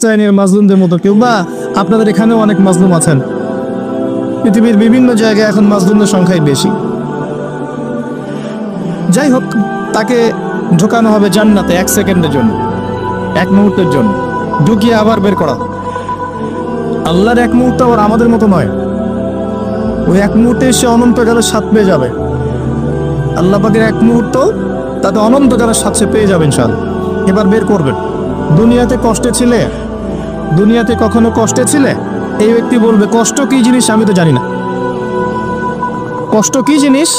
ফিলিস্তিনের মাজলুমদের মতো কেউ, বা আপনাদের এখানেও অনেক মাজলুম আছেন। পৃথিবীর বিভিন্ন জায়গায় এখন মাজলুমদের সংখ্যাই বেশি। যাই হোক, তাকে ঢোকানো হবে জান্নাতে 1 সেকেন্ডের জন্য, 1 মুহূর্তের জন্য, ঢুকিয়ে আবার বের করা। আল্লাহর 1 মুহূর্ত আবার আমাদের মতো নয়। ওই 1 মুহূর্তে সে অনন্তকালের স্বাদ পেয়ে যাবে। আল্লাহ পাকের 1 মুহূর্ত তাতে অনন্তকালের স্বাদ সে পেয়ে যাবে ইনশাআল্লাহ। এবার বের করবেন। দুনিয়াতে কষ্টে ছিলে, দুনিয়াতে কখনো কষ্টে ছিলে? এই ব্যক্তি বলবে, কষ্ট কি জিনিস আমি তো জানি না। কষ্ট কি জিনিস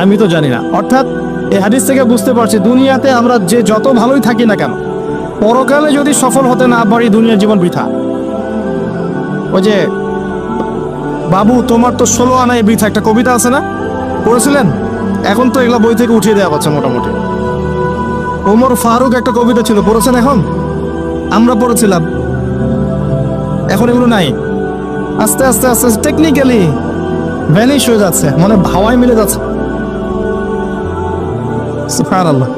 আমি তো জানি না। অর্থাৎ এই হাদিস থেকে বুঝতে পারছি, দুনিয়াতে আমরা যে যত ভালোই থাকি না কেন, পরকালে যদি সফল হতে না পারি, দুনিয়ার জীবন বৃথা। ওই যে বাবু তোমার তো 16 আনায় বৃথা, একটা কবিতা আছে না, পড়েছিলেন? এখন তো এগুলো বই থেকে উঠিয়ে দেওয়া হচ্ছে মোটামুটি। ওমর ফারুক একটা কবিতা ছিল, পড়েছেন? এখন আমরা পড়েছিলাম, এখন এগুলো নাই। আস্তে আস্তে আস্তে টেকনিক্যালি ভ্যানিশ হয়ে যাচ্ছে, মানে হাওয়ায় মিলে যাচ্ছে। সুবহানাল্লাহ।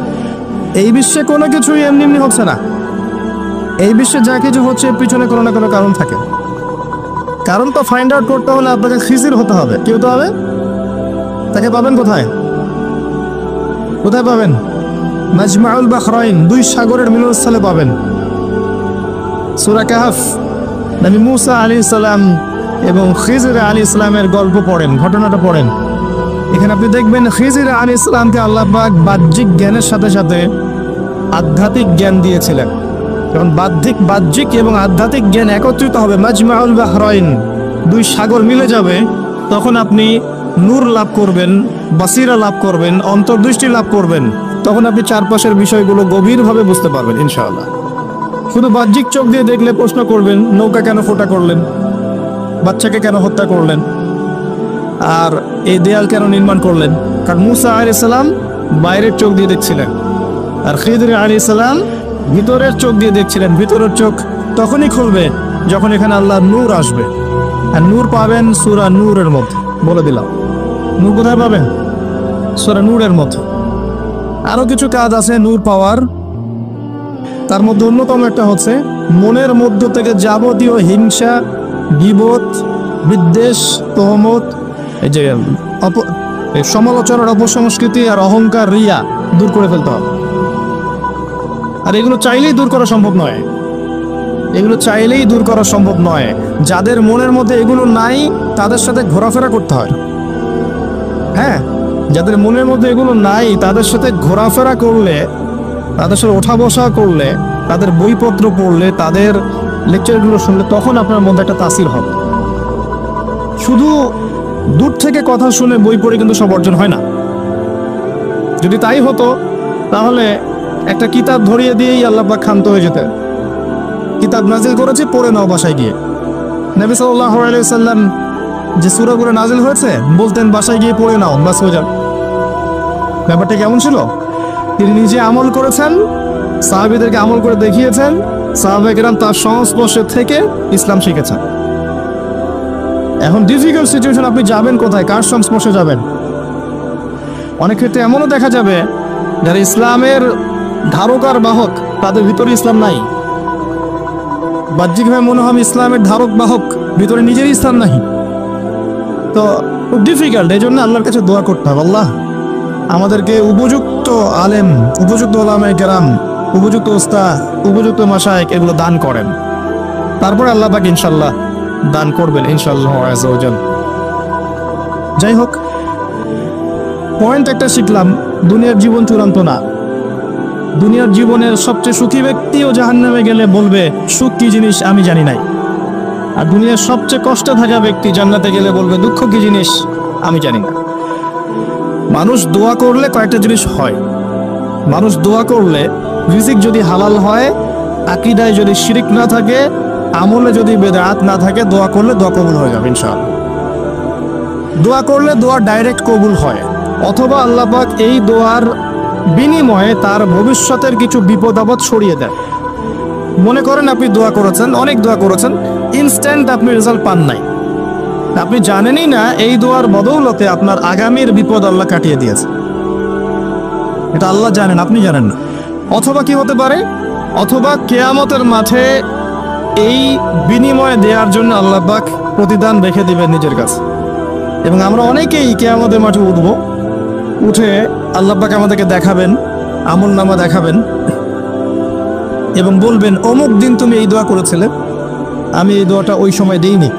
এই বিশ্বে কোনো কিছুই এমনি এমনি হচ্ছে না। এই বিশ্বে যা কিছু হচ্ছে পিছনে কোনো না কোনো কারণ থাকে। কারণ তো ফাইন্ড আউট করতে হলে আপনাকে খিজির হতে হবে। কি হতে হবে? তাকে পাবেন কোথায়? কোথায় পাবেন? মাজমাউল বাহরাইন, 2 সাগরের মিলনস্থলে পাবেন। সূরা কাহফ, নবী মুসা আলাইহিস সালাম এবং খিজির আলাইহিস সালামের গল্প পড়েন, ঘটনাটা পড়েন। এখানে আপনি দেখবেন খিজির আলাইহিস সালামকে আল্লাহ পাক বাহ্যিক জ্ঞানের সাথে সাথে আধ্যাত্মিক জ্ঞান দিয়েছিলেন। যখন বাহ্যিক এবং আধ্যাত্মিক জ্ঞান একত্রিত হবে, মাজমাউল বাহরাইন, 2 সাগর মিলে যাবে, তখন আপনি নূর লাভ করবেন, বাসিরা লাভ করবেন, অন্তর্দৃষ্টি লাভ করবেন। তখন আপনি চারপাশের বিষয়গুলো গভীরভাবে বুঝতে পারবেন ইনশাআল্লাহ। শুধু বাহ্যিক চোখ দিয়ে দেখলে প্রশ্ন করবেন, নৌকা কেন ফোটা করলেন, বাচ্চাকে কেন হত্যা করলেন, আর এই দেয়াল কেন নির্মাণ করলেন? কারণ মুসা আলাইহিস সালাম বাইরের চোখ দিয়ে দেখছিলেন, আর খিজির আলাইহিস সালাম ভিতরের চোখ দিয়ে দেখছিলেন। ভিতরের চোখ তখনই খুলবে যখন এখানে আল্লাহর নূর আসবে। আর নূর পাবেন সূরা নূরের মধ্যে, বলে দিলাম। নূর কোথায় পাবেন? সূরা নূরের মধ্যে। আরো কিছু কাজ আছে নূর পাওয়ার। তার মধ্যে অন্যতম একটা হচ্ছে মনের মধ্য থেকে যাবতীয় হিংসা, গীবত, বিদ্বেষ, তহমত, এই যে সমালোচনার অপসংস্কৃতি আর অহংকার, রিয়া দূর করে ফেলতে হবে। আর এগুলো চাইলেই দূর করা সম্ভব নয়। এগুলো চাইলেই দূর করা সম্ভব নয়। যাদের মনের মধ্যে এগুলো নাই, তাদের সাথে ঘোরাফেরা করতে হয়। হ্যাঁ, যাদের মনের মধ্যে এগুলো নাই, তাদের সাথে ঘোরাফেরা করলে, তাদের সাথে ওঠা বসা করলে, তাদের বইপত্র পড়লে, তাদের লেকচারগুলো শুনলে, তখন আপনার মধ্যে একটা তাসির হবে। শুধু দূর থেকে কথা শুনে বই পড়ে কিন্তু সব অর্জন হয় না। যদি তাই হতো তাহলে একটা কিতাব ধরিয়ে দিয়েই আল্লাহ পাক ক্ষান্ত হয়ে যেতেন। কিতাব নাজিল করেছে, পড়ে নাও বাসায় গিয়ে। নবী সাল্লাল্লাহু আলাইহি ওয়াসাল্লাম যে সূরাগুলো নাজিল হয়েছে বলতেন, বাসায় গিয়ে পড়ে নাও, বাস হয়ে যাবে। ব্যাপারটা কেমন ছিল? তিনি নিজে আমল করেছেন, সাহাবীদেরকে আমল করে দেখিয়েছেন, সাহাবায়ে কেরাম তার সংস্পর্শে থেকে ইসলাম শিখেছেন। এখন ডিফিকাল্ট সিচুয়েশন, আপনি যাবেন কোথায়, কার সংস্পর্শে যাবেন? অনেক ক্ষেত্রে এমনও দেখা যাবে যারা ইসলামের ধারক আর বাহক, তাদের ভিতরে ইসলাম নাই। বাহ্যিকভাবে মনে হবে ইসলামের ধারক বাহক, ভিতরে নিজের ইসলাম নাই। তো খুব ডিফিকাল্ট। এই জন্য আল্লাহর কাছে দোয়া করতে হবে, আল্লাহ আমাদেরকে উপযুক্ত আলেম, উপযুক্ত ওলামায়ে কেরাম, উপযুক্ত ওস্তাদ, উপযুক্ত মাশায়েখ এগুলো দান করেন। তারপরে আল্লাহ পাক ইনশাআল্লাহ দান করবেন ইনশাআল্লাহ আযজা ওয়া জাল। যাই হোক, পয়েন্ট একটা শিখলাম, দুনিয়ার জীবন চূড়ান্ত না। দুনিয়ার জীবনের সবচেয়ে সুখী ব্যক্তিও জাহান্নামে গেলে বলবে, সুখ কি জিনিস আমি জানি নাই। আর দুনিয়ার সবচেয়ে কষ্টে থাকা ব্যক্তি জান্নাতে গেলে বলবে, দুঃখ কি জিনিস আমি জানি না। মানুষ দোয়া করলে কয়েকটা জিনিস হয়। মানুষ দোয়া করলে রিজিক যদি হালাল হয়, আকীদায় যদি শিরক না থাকে, আমলে যদি বেদাত না থাকে, দোয়া করলে দোয়া কবুল হয়ে যাবে ইনশাআল্লাহ। দোয়া করলে দোয়া ডাইরেক্ট কবুল হয়, অথবা আল্লাহ পাক এই দোয়ার বিনিময়ে তার ভবিষ্যতের কিছু বিপদ আপদ সরিয়ে দেন। মনে করেন আপনি দোয়া করেছেন, অনেক দোয়া করেছেন, ইনস্ট্যান্ট আপনি রেজাল্ট পান নাই, আপনি জানেনই না এই দোয়ার বদৌলতে আপনার আগামীর বিপদ আল্লাহ কাটিয়ে দিয়েছে। এটা আল্লাহ জানেন, আপনি জানেন না। অথবা কি হতে পারে, অথবা কিয়ামতের মাঠে এই বিনিময় দেওয়ার জন্য আল্লাহ পাক প্রতিদান রেখে দিবেন নিজের কাছে। এবং আমরা অনেকেই কিয়ামতের মাঠে উঠব, উঠে আল্লাহ পাক আমাদেরকে দেখাবেন, আমল নামা দেখাবেন এবং বলবেন অমুক দিন তুমি এই দোয়া করেছিলে, আমি এই দোয়াটা ওই সময় দিইনি,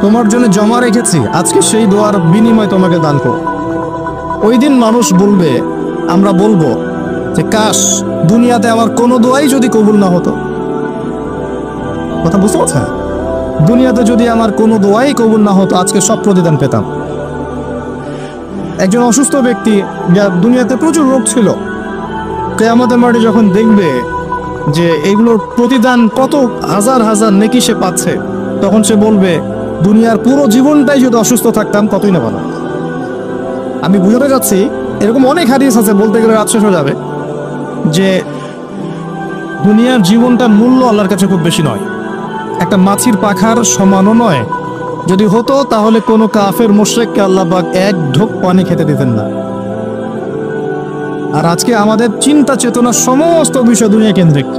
তোমার জন্য জমা রেখেছি, আজকে সেই দোয়ার বিনিময় তোমাকে দান করো। ওই দিন মানুষ বলবে, আমরা বলবো যে কাশ দুনিয়াতে আমার কোনো দোয়াই যদি কবুল না হতো। কথা বুঝতে পারছেন? দুনিয়াতে যদি আমার কোনো দোয়াই কবুল না হতো, আজকে সব প্রতিদান পেতাম। একজন অসুস্থ ব্যক্তি, যার দুনিয়াতে প্রচুর রোগ ছিল, কিয়ামতের মাঠে যখন দেখবে যে এগুলোর প্রতিদান কত হাজার হাজার নেকি সে পাচ্ছে, তখন সে বলবে দুনিয়ার পুরো জীবনটাই যদি অসুস্থ থাকতাম কতই না ভালো। আমি বুঝতে যাচ্ছি, এরকম অনেক হাদিস আছে, বলতে গেলে রাত শেষ হয়ে যাবে, যে দুনিয়ার জীবনটার মূল্য আল্লাহর কাছে খুব বেশি নয়, একটা মাছির পাখার সমানও নয়। যদি হতো তাহলে কোনো কাফের মুশরিককে আল্লাহ পাক এক ঢোক পানি খেতে দিতেন না। আর আজকে আমাদের চিন্তা চেতনা সমস্ত বিষয় দুনিয়া কেন্দ্রিক।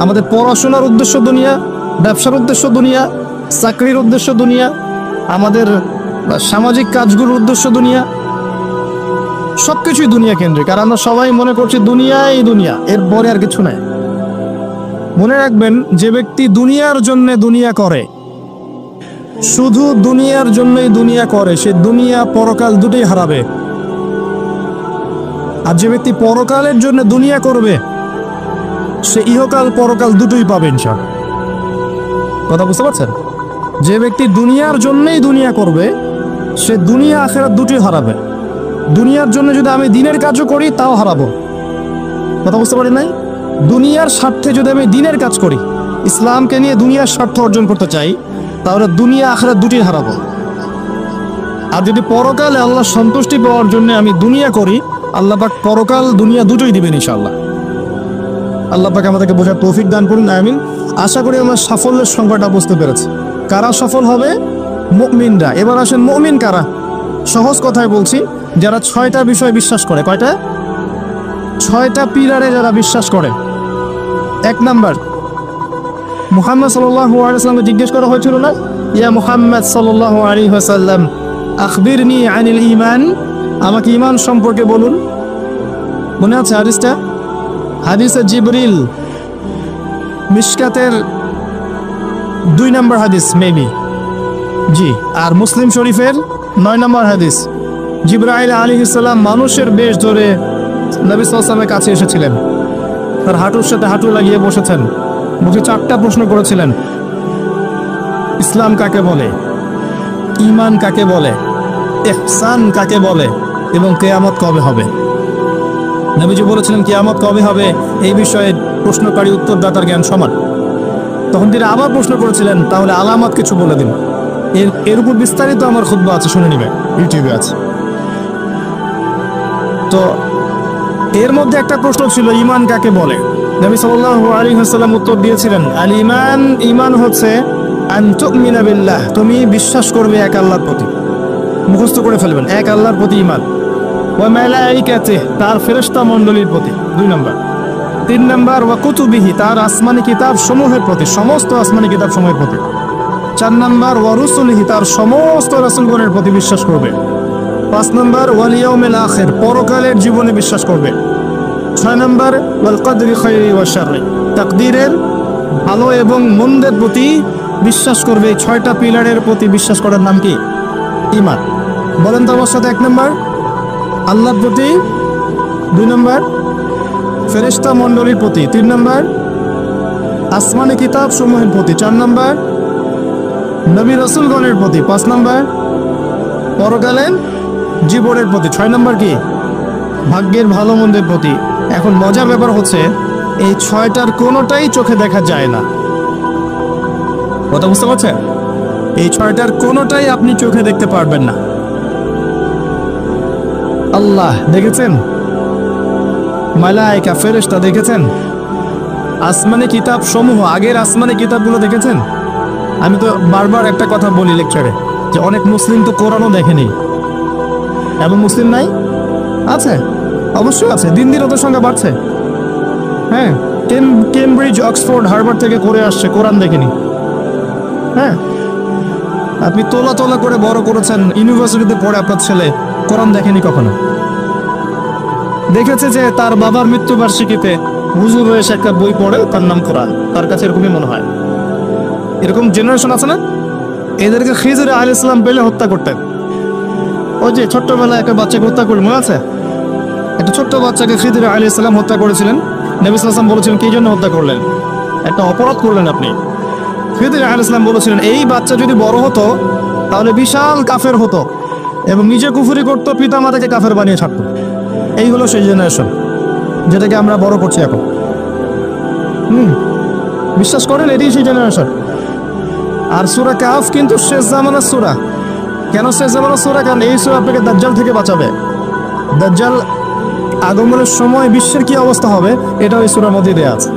আমাদের পড়াশোনার উদ্দেশ্য দুনিয়া, ব্যবসার উদ্দেশ্য দুনিয়া, চাকরির উদ্দেশ্য দুনিয়া, আমাদের সামাজিক কাজগুলোর উদ্দেশ্য দুনিয়া, সবকিছুই দুনিয়া কেন্দ্রিক। আর আমরা সবাই মনে করছি দুনিয়াই দুনিয়া, এরপরে আর কিছু নাই। মনে রাখবেন, যে ব্যক্তি দুনিয়ার জন্য দুনিয়া করে, শুধু দুনিয়ার জন্যই দুনিয়া করে, সে দুনিয়া পরকাল দুটোই হারাবে। আর যে ব্যক্তি পরকালের জন্য দুনিয়া করবে, সে ইহকাল পরকাল দুটোই পাবে ইনশাআল্লাহ। কথা বুঝতে পারছেন? যে ব্যক্তি দুনিয়ার জন্যই দুনিয়া করবে, সে দুনিয়া আখিরাত দুটোই হারাবে। দুনিয়ার জন্য যদি আমি দিনের কাজও করি তাও হারাবো। কথা বুঝতে পারি নাই? দুনিয়ার স্বার্থে যদি আমি দিনের কাজ করি, ইসলামকে নিয়ে দুনিয়ার স্বার্থ অর্জন করতে চাই, তাহলে দুনিয়া আখিরাত দুটোই হারাবো। আর যদি পরকালে আল্লাহ সন্তুষ্টি পাওয়ার জন্য আমি দুনিয়া করি, আল্লাহ পাক পরকাল দুনিয়া দুটোই দিবেন ইনশাআল্লাহ। আল্লাহ পাক আমাদেরকে বোঝার তৌফিক দান করুন, আমিন। আশা করি আমরা সাফল্যের সংখ্যাটা বুঝতে পেরেছি। কারা সফল হবে? মুমিনরা। এবার আসেন, মুমিন কারা? সহজ কথায় বলছি, যারা 6টা বিষয় বিশ্বাস করে। কয়টা? 6টা পিলারে যারা বিশ্বাস করে। 1 নাম্বার, মুহাম্মদ সাল্লাল্লাহু আলাইহি ওয়াসাল্লামকে জিজ্ঞেস করা হয়েছিল না, ইয়া মুহাম্মদ সাল্লাল্লাহু আলাইহি ওয়াসাল্লাম আখবিরনি আনিল ঈমান, আমাকে ঈমান সম্পর্কে বলুন। মনে আছে হাদিসটা? হাদিসে জিবরিল, মিশকাতের 2 নম্বর হাদিস মেবি, জি। আর মুসলিম শরীফের 9 নম্বর হাদিস। জিবরাইল আলাইহিস সালাম মানুষের বেশ ধরে নবী সাল্লাল্লাহু আলাইহি ওয়াসাল্লামের কাছে এসেছিলেন, তার হাঁটুর সাথে হাঁটু লাগিয়ে বসেছেন, মুখে 4টা প্রশ্ন করেছিলেন। ইসলাম কাকে বলে, ঈমান কাকে বলে, ইহসান কাকে বলে, এবং কিয়ামত কবে হবে। নবীজি বলেছিলেন কিয়ামত কবে হবে এই বিষয়ে প্রশ্নকারী উত্তরদাতার জ্ঞান সমান। তখন তিনি আবার প্রশ্ন করেছিলেন, তাহলে আলামত কিছু বলে দিন। এর উপর বিস্তারিত আমার খুতবা আছে, শুনে নিবে, ইউটিউবে আছে। তো এর মধ্যে একটা প্রশ্ন ছিল, ঈমান কাকে বলে। নবী সাল্লাল্লাহু আলাইহি ওয়াসাল্লাম উত্তর দিয়েছিলেন, আল ঈমান, ঈমান হচ্ছে আন তুমিনা বিল্লাহ, তুমি বিশ্বাস করবে এক আল্লাহর প্রতি। মুখস্থ করে ফেলবেন, এক আল্লাহর প্রতি ঈমান। ওয়া মালাইকাতিহি, তার ফেরেশতা মণ্ডলীর প্রতি 2 নম্বর। 3 নম্বর, ওয়া কুতুবিহি, তার আসমানি কিতাব সমূহের প্রতি, সমস্ত আসমানি কিতাব সমূহের প্রতি। 4 নম্বর, ওয়া রুসুলিহি, তার সমস্ত রাসূলগণের প্রতি বিশ্বাস করবে। 5 নম্বর, ওয়াল ইয়াউমিল আখির, পরকালের জীবনে বিশ্বাস করবে। 6 নম্বর, ওয়াল কদরি খায়রি ওয়া শাররি, তাকদীরের ভালো এবং মন্দের প্রতি বিশ্বাস করবে। 6টা পিলারের প্রতি বিশ্বাস করার নাম কি? ঈমান। বলেন তো আমার সাথে। 1 নম্বর আল্লাহর প্রতি, 2 নম্বর ফেরেশতা মণ্ডলীর প্রতি, 3 নম্বর আসমানি কিতাব সমূহের প্রতি, 4 নম্বর নবী রাসূলগণের প্রতি, 5 নম্বর পরকালের জীবনের প্রতি, 6 নম্বর কি? ভাগ্যের ভালো মন্দের প্রতি। এখন মজার ব্যাপার হচ্ছে, এই 6টার কোনোটাই চোখে দেখা যায় না। কথা বুঝতে পারছেন? এই 6টার কোনোটাই আপনি চোখে দেখতে পারবেন না। আল্লাহ দেখেছেন, মালায়েকা ফেরেশতা দেখেছেন, আসমানি কিতাব সমূহ, আগের আসমানি কিতাবগুলো দেখেছেন। আমি তো বারবার একটা কথা বলি লেকচারে, যে অনেক মুসলিম তো কোরআনও দেখেনি। এমন মুসলিম নাই? আছে, অবশ্যই আছে, দিন দিন ওদের সংখ্যা বাড়ছে। হ্যাঁ, কেমব্রিজ, অক্সফোর্ড, হার্ভার্ড থেকে করে আসছে, কোরআন দেখেনি। হ্যাঁ, আপনি তোলা তোলা করে বড় করেছেন, ইউনিভার্সিটিতে পড়ে আপনার ছেলে কোরআন দেখেনি কখনো। দেখেছে যে তার বাবার মৃত্যুবার্ষিকীতে হুজুর এসে একটা বই পড়ে, তার নাম কোরআন, তার কাছে এরকমই মনে হয়। এরকম জেনারেশন আছে না? এদেরকে খিজির আলাইহিস সালাম পেলে হত্যা করতেন। ওই যে ছোট্টবেলায় একটা বাচ্চাকে হত্যা করলেন, মনে আছে? একটা ছোট্ট বাচ্চাকে খিজির আলাইহিস সালাম হত্যা করেছিলেন। নবী সাল্লাল্লাহু আলাইহি ওয়াসাল্লাম বলেছিলেন, কি জন্য হত্যা করলেন? একটা অপরাধ করলেন আপনি। খিজির আলাইহিস সালাম বলেছিলেন, এই বাচ্চা যদি বড় হতো তাহলে বিশাল কাফের হতো এবং নিজে কুফরি করতো, পিতা মাতাকে কাফের বানিয়ে ছাড়তো। এই হলো সেই জেনারেশন যেটাকে আমরা বড় করছি এখন। বিশ্বাস করেন, এটাই সেই জেনারেশন। আর সূরা কাহফ কিন্তু শেষ জামানার সূরা। কেন শেষ জামানার সূরা? কারণ এই সূরা আপনাকে দাজ্জাল থেকে বাঁচাবে। দাজ্জাল আগমনের সময় বিশ্বের কি অবস্থা হবে এটা এই সূরার মধ্যে দেয়া আছে।